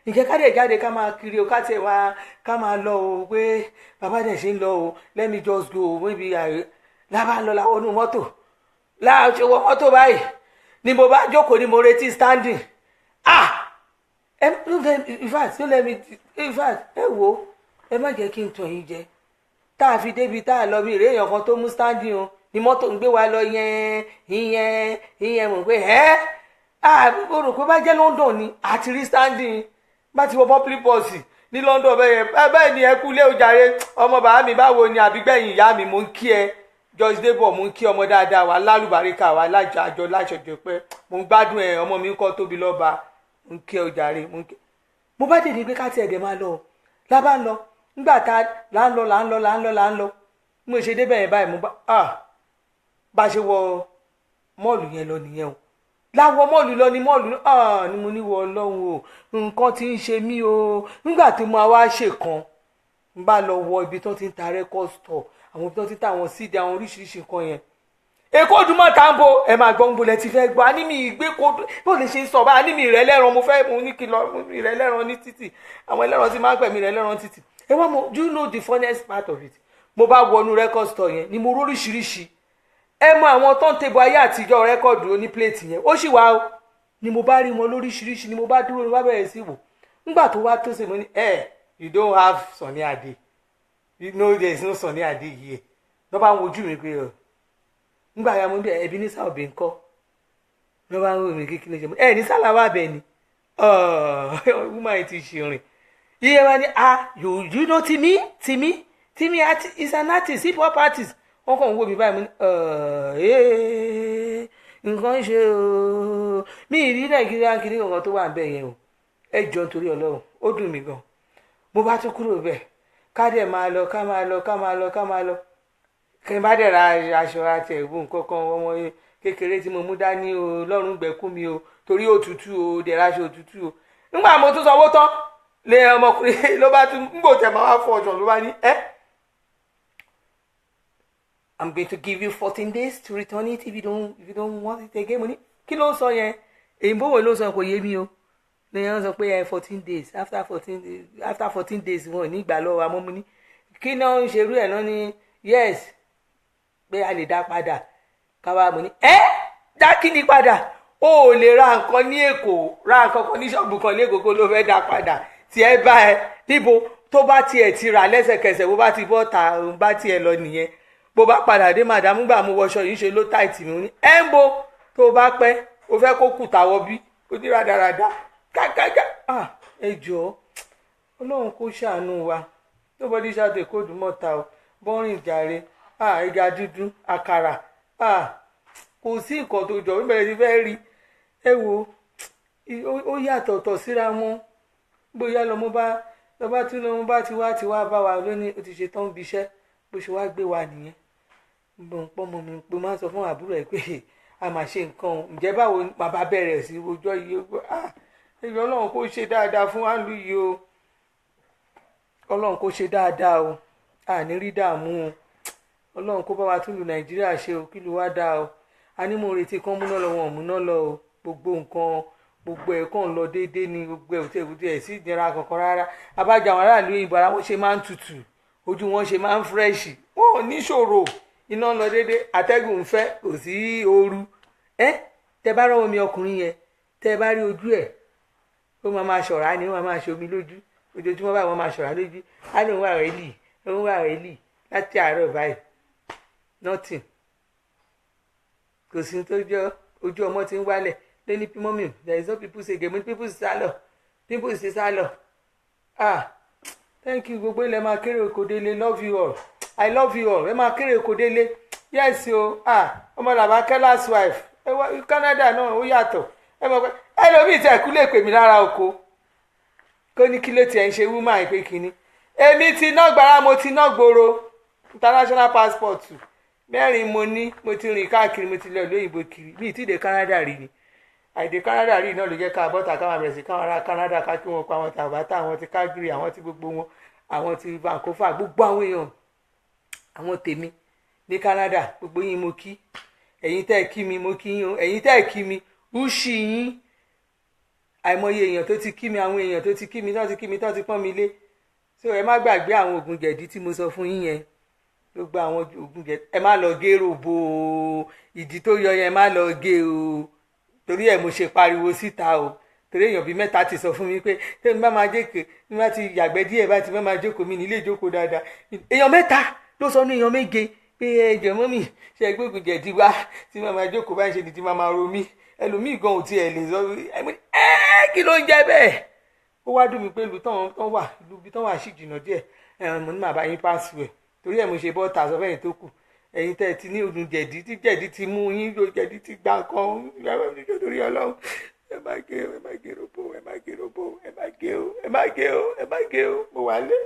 [SPEAKER 1] ǹjẹ́ ká dẹ̀ jáde ká máa kiri o ká tẹ̀ wá ká máa lọ o pé bàbá dẹ̀ ṣe ń lọ o let me just go maybe lábàá lọ làwọn onú mọ́tò láàṣẹ wọ mọ́tò báyìí ni mo bá jókòó ni mo retí standing in fact ẹ wo ẹ má jẹ́ kí n tàn yín jẹ tá a fi débi tá a lọ bí ìrèyàn kan tó mú standing o ni mọ́tò ń gbé wa lọ ìyẹn mọ̀ pé mo rò pé bá jẹ́ London ni àti rí standing bá ti wọ public bus ní London bẹ́ẹ̀ ni ẹ kú lé ojàre ọmọ bàbá mi báwo ni àbígbẹ̀yìn ìyá mi mo ń kí ẹ George Debo mo ń kí ọmọ dáadáa wa lálùbáríkà wa lájọ láṣọjọ pé mo ń gbádùn ẹ ọmọ mi ń kọ́ tóbi lọ́ba mo ń kí ẹ ojàre mo bá dèdè pé ká tiẹ̀ dẹ̀ máa lọ lábá ń lọ nígbà tá là ń lọ mo ṣe débẹ̀ yẹn báyìí mo bá ṣe wọ mọ́ọ̀lù yẹn lọ nìyẹn o láwọ mọ́ọ̀lù lọ ní mọ́ọ̀lù ni mo ní wọ Ọlọ́run o nǹkan tí ń ṣe mí o nígbà tí mo wá ṣe kan n bá lọ wọ ibi tó ti ń ta record store àwọn ibi tó ti ń ta àwọn cd àwọn oríṣiríṣi nǹkan yẹn Èkó Òdùmọ̀ Tambo ẹ máa gbọ́ ń bolẹ̀ ti fẹ́ gbọ́ anímì ìgbé kódù bó lè ṣe ń sọ bá anímì rẹ lẹ́ran mo ní kí lọ rẹ lẹ́ran ní títì àwọn ẹlẹ́ran ti máa ń pẹ̀mí rẹ lẹ́ran títì ẹ wá mo do you know the funniest part of it mo bá wọnú record store yẹn ni mo róríṣiríṣi ẹ mọ àwọn turntable ayé àtijọ́ rẹ́kọ̀dù oní plate yẹn ó sì wá o ni mo bá rí wọn lóríṣiríṣi ni mo bá dúró ni wọ́n bẹ̀rẹ̀ sí wò nígbà tó wá tó ṣe mo ní you don't have Sunny Adé you know there is no Sunny Adé here lọ́ bá ń wojú mi pé nígbà ya mo bí ẹbí ní sáà òbí ńkọ́ lọ́ bá ń wò mí kékeré ṣe mo ní sálàwà bẹ́ẹ̀ ni woman ti ṣe rìn iye wa ni you know Timi is an artist hip hop artist wọ́n kàn ń wò mí báyìí mo ní nǹkan ṣe o mi ìrí Nàìjíríà kiri nǹkan tó wà bẹ́ẹ̀ yẹn o ẹ jọ nítorí Ọlọ́run ó dùn mí gan mo bá tún kúrò bẹ́ẹ̀ ká dẹ̀ máa lọ kí n bá dẹ̀ ra aṣọ àti ẹ̀wù nǹkan kan ọmọ kékeré tí mo mú dání o lọ́rùn gbẹ̀kú mi o torí òtútù o dẹ̀ ra aṣọ òtútù o nígbà mo tún sanwó tán lé ọmọkùnrin ló bá tún ń gbò tẹ̀ máa wá fọ ọ̀ṣọ́ ló bá ní I'm going to give you 14 days to return it if you don't want it again. Mo ní kí ló ń sọ yẹn èyìnbó wo ló sọ kò yé mi o lèyàn sọ pé 14 days after 14 days wọn ò ní ìgbà lọ́wọ́ àmọ́ mo ní kí náà ń ṣerú ẹ̀ náà ní yes pé a lè dá padà káwá mo ní dá kí ni padà o ò lè ra nǹkan ní Èkó ra nǹkan kan ní ṣọ́ọ̀bù kan lẹ́kọ̀ọ́ kó ló fẹ́ dá padà tí ẹ bá ẹ níbo tó bá tiẹ̀ ti rà lẹ́sẹ̀kẹsẹ̀ bó bá ti bọ́ ta bá tiẹ̀ lọ nìyẹn bó bá padà dé màdàmú gbà mú wọṣọ yìí ṣe ló táìtì mi ní ń bo tó bá pẹ́ o fẹ́ kó kù tàwọ̀ bí ó ní rádaràda kákáká ẹ jọ̀ọ́ Ọlọ́run kó ṣàánú wa nobody shout Èkó Òdùmọ̀ ta o bọ́rìn jàre ẹja dúdú àkàrà kò sí nǹkan tó jọ bíbẹ̀rẹ̀ ti fẹ́ rí ẹ wo ó yàtọ̀tọ̀ síra wọn bóyá lọ́mọ bá ti wá bá wa lónìí ó ti ṣe tán bí iṣẹ́ bó ṣe wá gbé wa nìyẹn pọ́nmọ́ mi pé máa ń sọ fún àbúrò ẹ̀ pé a máa ṣe nǹkan ǹjẹ́ báwo bàbá bẹ̀rẹ̀ sí ọjọ́ yìí ẹ̀yọ́ Ọlọ́run kó ṣe dáadáa fún wa lù yìí o Ọlọ́run kó ṣe dáadáa o àní rí dààmú o Ọlọ́run kó bá wa tún lu Nàìjíríà ṣe o kí ló wá dáa o a ní mo retí kán múná lọ wọn ò múná lọ o gbogbo nǹkan gbogbo ẹ̀ kàn lọ déédéé ni gbogbo ẹ̀ òtí ẹ̀ sí ìnira kankan rárá abájá àwọn aráàlú òyìnbó ara wọn ṣe máa ń tutù ojú wọn ṣe máa ń fírẹ́ṣì wọn ò níṣòro iná lọ déédéé àtẹ́gùn ń fẹ́ kò sí ooru tẹ bá rọ́wọ́ mi ọkùnrin yẹn tẹ bá rí ojú ẹ̀ ó máa ṣọ̀rá ni ó máa ṣe omi lójú ojoojúmọ́ báyìí wọ́n máa ṣọ̀rá lójú á lóun wà rẹ́lì láti àárọ̀ báyìí nothing kò sí tó jọ ojú ọmọ ti ń wálẹ̀ lẹ́ni mọ́mì there is no people say gèmí people ṣe sálọ thank you gbogbo ilẹ̀ máa kéré oko délé love you all I love you all ẹ máa kéré oko délé yes o ọmọ làbá kẹ́lás wife ẹ wá Canada náà ó yàtọ̀ ẹ mọ̀ pé ẹlòmíì tẹ̀ kú lè pè mí lára oko kó ní kí ló tiẹ̀ ń ṣe woman pé kínní èmi ti ná gbàrà mo ti ná gbòòrò international passport 4 mo ti rìn káàkiri mo ti lọ lóyìnbó kiri mi ti dé Canada rí ni àìdè Canada rí náà ló jẹ́ ká bọ́tà káwọn bẹ̀rẹ̀ sí káwọn ará Canada ká kí wọn pa àwọn tàbátà àwọn ti Calgary àwọn ti gbogbo wọn àwọn ti Vancouver gbogbo àwọn èèyàn àwọn tèmi ní Canada gbogbo yín mo kí ẹ̀yin tẹ́ kí mi mo kí yín o, ẹ̀yin tẹ́ kí mi ó ṣì yín. Àìmọye èèyàn tó ti kí mi, àwọn èèyàn tó ti kí mi, tó ti kí mi, tó ti pọ́n mi lé. So ẹ má gbàgbé àwọn oògùn jẹ̀dí tí mo sọ fún yín yẹn, gbogbo àwọn oògùn jẹ̀dí ẹ má lọ gé ròbò o, ìdí tó yọ yẹn má lọ gé o, torí ẹ̀ mo ṣe pariwo síta o, torí èèyàn bíi mẹ́ta ti sọ fún mi pé tẹ́mi bá máa jókòó ní bá ti yàgbẹ́ díẹ̀ bá ti bá máa jókòó mi nílé ìjókòó dáadáa. Èèyàn mẹ́ta ló sọ ní èèyàn méje pé ẹ̀jẹ̀ mọ́ mi ṣe gbógun jẹ̀dí wá tí máa máa jókòó bá ń ṣe ni tí máa máa ro mí. Ẹlòmíì gan ò tiẹ̀ lè sọ kí ló ń jẹ́ bẹ́ẹ̀. Ó wá dùn mí pé ìlú bí tán wà sì jìnnà díẹ̀ mo ní màá bá yín pàṣẹ ẹ̀, torí ẹ̀ mo ṣe bọ́ta sọ fẹ́yìn tó kù. Ẹ̀yin tẹ́ ti ní oògùn jẹ̀dí tí jẹ̀dí ti mú yín ló jẹ̀dí ti gbà kan nítorí Ọlọ́run ẹ má gé o, ẹ má gé robo, ẹ má gé robo, ẹ má gé o, ẹ má gé o, ẹ má gé o, mo wà lé.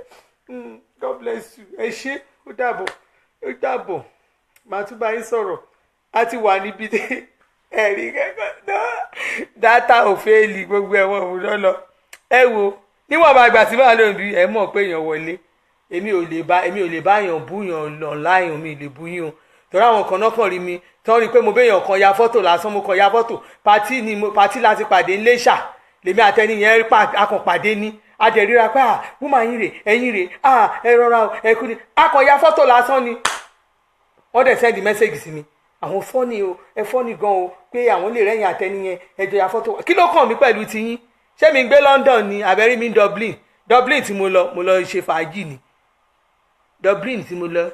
[SPEAKER 1] God bless you. Ẹ ṣé, ó dàbọ̀ màá tún bá yín sọ̀rọ̀. A ti wà níbi ẹ̀rí kẹ́kọ̀ọ́ náà dátà ò fẹ́ẹ̀lì gbogbo ẹ̀wọ̀n òun lọ́lọ́. Ẹ wo níwọ̀n bá gbà tí màá lóun bí ẹ mọ̀ pé èèyàn wọlé. Èmi ò lè bá èèyàn bú yàn online, mi lè bú yín o, torí àwọn kan náà kàn rí mi tán rí pé mo béèyàn kan ya fọ́tò lásán, mo kàn ya fọ́tò pàtí láti pàdé ńlẹ́ṣà lèmi àtẹni yẹn akàn pàdé ní adẹ̀ríra pé wúmà yín rè ẹ̀yin rè ẹ rọra o ẹ kú ni akàn ya fọ́tò lásán ni. Wọ́n dẹ̀ sẹ́ndì mẹ́sẹ̀gì sí mi, àwọn fọ́nì o ẹ fọ́nì gan o pé àwọn lè rẹ́yìn àtẹni yẹn ẹjọ́ ya fọ́tò. Kí ló kàn mí pẹ̀lú tiyín? Ṣé mi ń gbé London ni àbẹ́rí mi ń Dublin tí mo lọ ṣe fàájì ni. Dublin tí mo lọ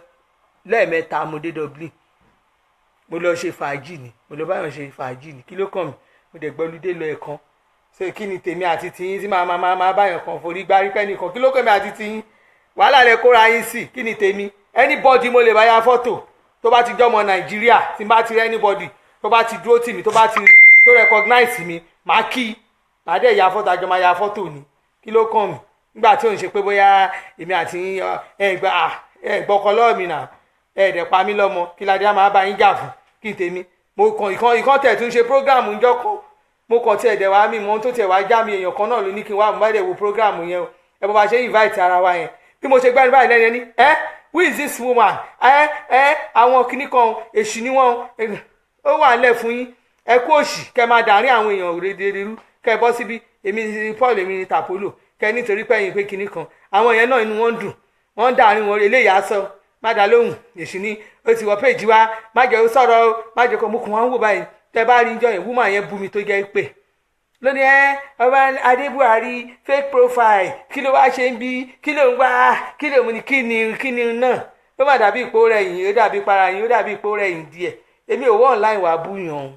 [SPEAKER 1] lẹ́ẹ̀mẹ́ta mo dé Dublin, mo lọ ṣe fàájì ni, mo lọ báyọ̀ ṣe fàájì ni. Kí ló kàn mí? Mo dẹ̀ gbọ́lúdé lọ ẹ̀kan. Ṣé kí ni tèmi àti tiyín tí máa báyọ̀ kan forí gbárí pẹ́ nìkan? Kí ló kàn mí àti tiyín? Wàhálà rẹ kóra yín sí. Kí ni tèmi? Anybody mo lè bá ya fọ́tò tó bá ti jọmọ Nàìjíríà, tí n bá ti rí anybody tó bá ti dúró tì mí tó recognize mi máa kí màá dẹ̀ ya fọ́tò, àjọ máa ya fọ́tò ni. Kí ló kàn mí? Nígbà tí ò ń ṣe pé bóyá èmi àti gbọ́kọ lọ́ọ̀ mi náà ẹ̀ẹ́dẹ̀ pa mí lọ́mọ kí ládé á máa bá yín jà fún kí n tèmi. Mo kàn ìkan tẹ̀ tún ṣe prógráàmù ńjọ́ kan, mo kàn tí ẹ̀dẹ̀ wá mi mọ́ tó tẹ̀ wá já mi, èèyàn kan náà ló ní kí n wá mo bá dẹ̀ wo prógráàmù yẹn o. Ẹ bọ́ bá ṣe invite ara wa yẹn bí mo ṣe gbẹ́ni báyìí lẹ́yìn ẹni who is this woman? Àwọn kìnnì kan èṣù ni wọ́n ó wà ńlẹ̀ fún yín. Ẹ kú òṣì kẹ máa dàárín àwọn èèyàn rederú kẹ bọ́ síbí èmi Paul èmi ni Tapolo kẹ nítorí pé ẹ̀yin pé kìnnì kan àwọn yẹn náà inú wọn dùn wọ́n dàárín wọn eléyà sọ má dá lóhùn èṣù ni ó ti wọ péjì wá má jẹ́ ó sọ̀rọ̀ ó má jẹ́ kó mú kàn wọ́n wò báyìí tẹ bá rí njọ́ yẹn wúmọ̀ yẹn bú mi tó jẹ́ pé lónìí ọba Adé Buhari fake profile kí ló wá ṣe ń bí kí ló ń wá kí ló mú ni kí ni náà ó má dàbí ipò rẹ̀ yìí ó dàbí para yìí ó dàbí ipò rẹ̀ yìí díẹ̀ èmi ò wọ́ online wà búyàn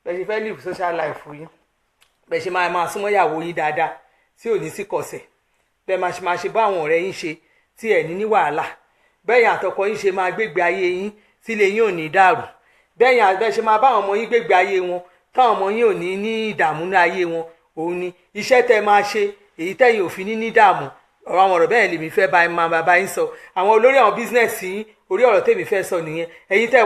[SPEAKER 1] bẹ́ẹ̀ ṣe fẹ́ live social life yín bẹ́ẹ̀ ṣe máa súnmọ́ ìyàwó yín dáadáa tí ò ní sí kọ̀sẹ̀ bẹ́ẹ̀ máa ṣe bá àwọn ọ̀rẹ́ yín ṣe tí ẹ̀ ní wàhálà bẹ́ẹ̀ àtọkọ yín ṣe máa gbégbé ayé yín tí ilé yín ò ní dàrú bẹ́ẹ̀ ṣe máa bá àwọn ọmọ yín gbégbé ayé wọn táwọn ọmọ yín ò ní ìdààmú ní ayé wọn òun ni iṣẹ́ tẹ́ máa ṣe èyí tẹ́yìn òfin ní ìdààmú ọ̀rọ̀ àwọn ọ̀rọ̀ bẹ́ẹ̀ lèmi fẹ́ bá yín sọ àwọn olórí àwọn bísínẹ́sì yín orí ọ̀rọ̀ tèmi fẹ́ sọ nìyẹn ẹ̀yin tẹ́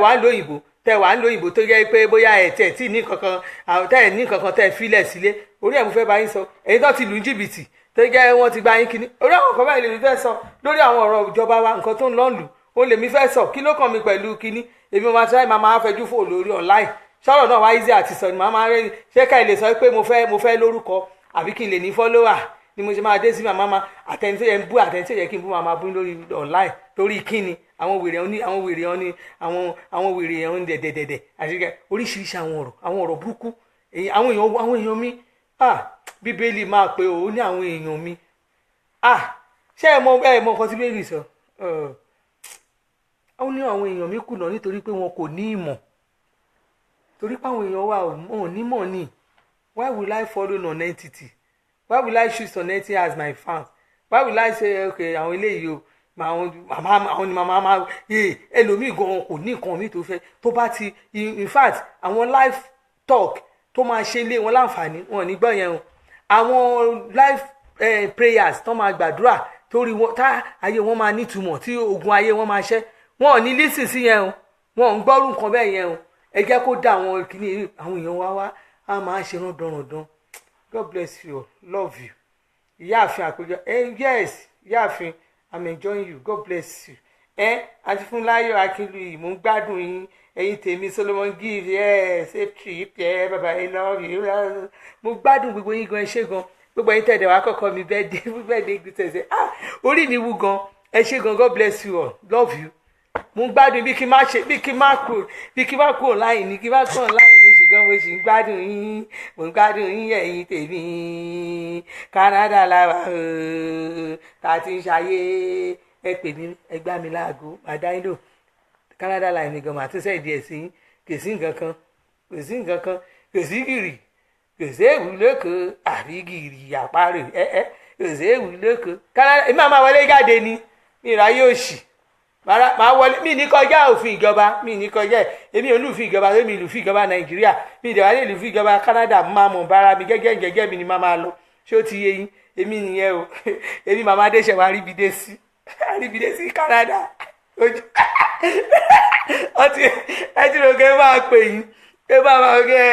[SPEAKER 1] wàá lóyìnbó tó jẹ́ pé bóyá ẹ̀ tẹ̀ tí ní kankan tẹ́ filẹ̀ sílé orí ẹ̀ mo fẹ́ bá yín sọ ẹ̀yin tó ti lù ń jìbìtì tó jẹ́ wọ́n ti gba yín kíní orí àwọn kan báyìí lèmi fẹ́ sọ lórí àwọn ọ̀rọ̀ ìjọba wa nǹkan tó ń lọ́ọ̀lù ó lèmi fẹ́ sọ kí ló kàn mí pẹ̀lú kíní èmi máa try máa fẹjú fò lórí online sọ̀rọ̀ náà wá easy àti sọ ni màá rẹ́ ṣé ká ẹ lè sọ pé mo fẹ́ lórúkọ àbí kí n lè ní follower ni mo ṣe máa dé sí màmá àtẹnitó yẹn bú àtẹnitó yẹ kí n bú màmá bú lórí online torí kíni àwọn wèrè yẹn dẹ̀dẹ̀dẹ̀ àti oríṣiríṣi àwọn ọ̀rọ̀ burúkú àwọn èèyàn mi bíbélì máa pé òun ní àwọn èèyàn mi ṣé ẹ mọ nǹkan tí bíbélì sọ ó ní àwọn èèyàn mi kùnà nítorí pé wọn kò ní ìmọ̀ torí pé àwọn èèyàn wa ò nímọ̀ ni why will I follow non-entity why will I choose non-entity as my fans why will I say okay àwọn eléyìí o àwọn ni màmá ẹlòmíì gan kò ní nǹkan mi tó fẹ́ tó bá ti in fact àwọn live talk tó máa ṣe lé wọn láǹfààní wọn ní gbọ́ yẹn o àwọn live prayers tó máa gbàdúrà torí wọn tá ayé wọn máa nítumọ̀ tí ogun ayé wọn máa ṣẹ́ wọn ò ní lísìn sí yẹn o wọn ò ń gbọ́rù nǹkan bẹ́ẹ̀ yẹn o ẹ jẹ́ kó dá àwọn kìíní àwọn èèyàn wá á máa ṣe rán dandan God bless you love you ìyáàfin àpéjọ yes ìyáàfin I'm enjoying you God bless you àti Fúnláyọ̀ Akínluyì mò ń gbádùn yín ẹ̀yin tèmi Solomon Gift safe trip bàbá yín náà mo gbádùn gbogbo yín gan ẹ ṣé gan gbogbo yín tẹ̀lé wá kọ́kọ́ mi birthday greetings orí mi wú gan ẹ ṣé gan God bless you all love you mo ń gbádùn bí kí n má kúrò láì ní kí n má kúrò láì ní ṣùgbọ́n mo sì ń gbádùn yín mo ń gbádùn yín ẹ̀yin tèmi Canada làwà tá a ti ń ṣayé ẹ pè mí ẹ gbá mi láago màdáìlò Canada line ni gan màá tún sẹ́ẹ̀dì ẹ̀ sí kò sí nǹkan kan kò sí gìrì kò sí èwù lóko àbí gìrì àparò kò sí èwù lóko Canada èmi àmà wọlé jáde ni mi ìrà yóò ṣì máa wọlé mi ní kọjá òfin ìjọba mi ní kọjá èmi ò lùfin ìjọba èmi lùfin ìjọba Nàìjíríà mi ìdẹ̀wà lè lùfin ìjọba Canada máa mọ̀ bára mi gẹ́gẹ́ mi ni máa lọ ṣé ó ti yé yín èmi nìyẹn o èmi màmá adéṣẹ̀wá àríbidé sí Canada ojú ẹ ti rò kẹ́ máa pè yín pé máa kẹ́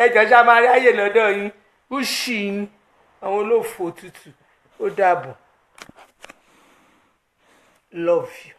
[SPEAKER 1] ẹjọ́ ṣá máa rí àyè lọ́dọ̀ yín ó ṣì yín àwọn olófò tútù ó dàbọ̀ love you.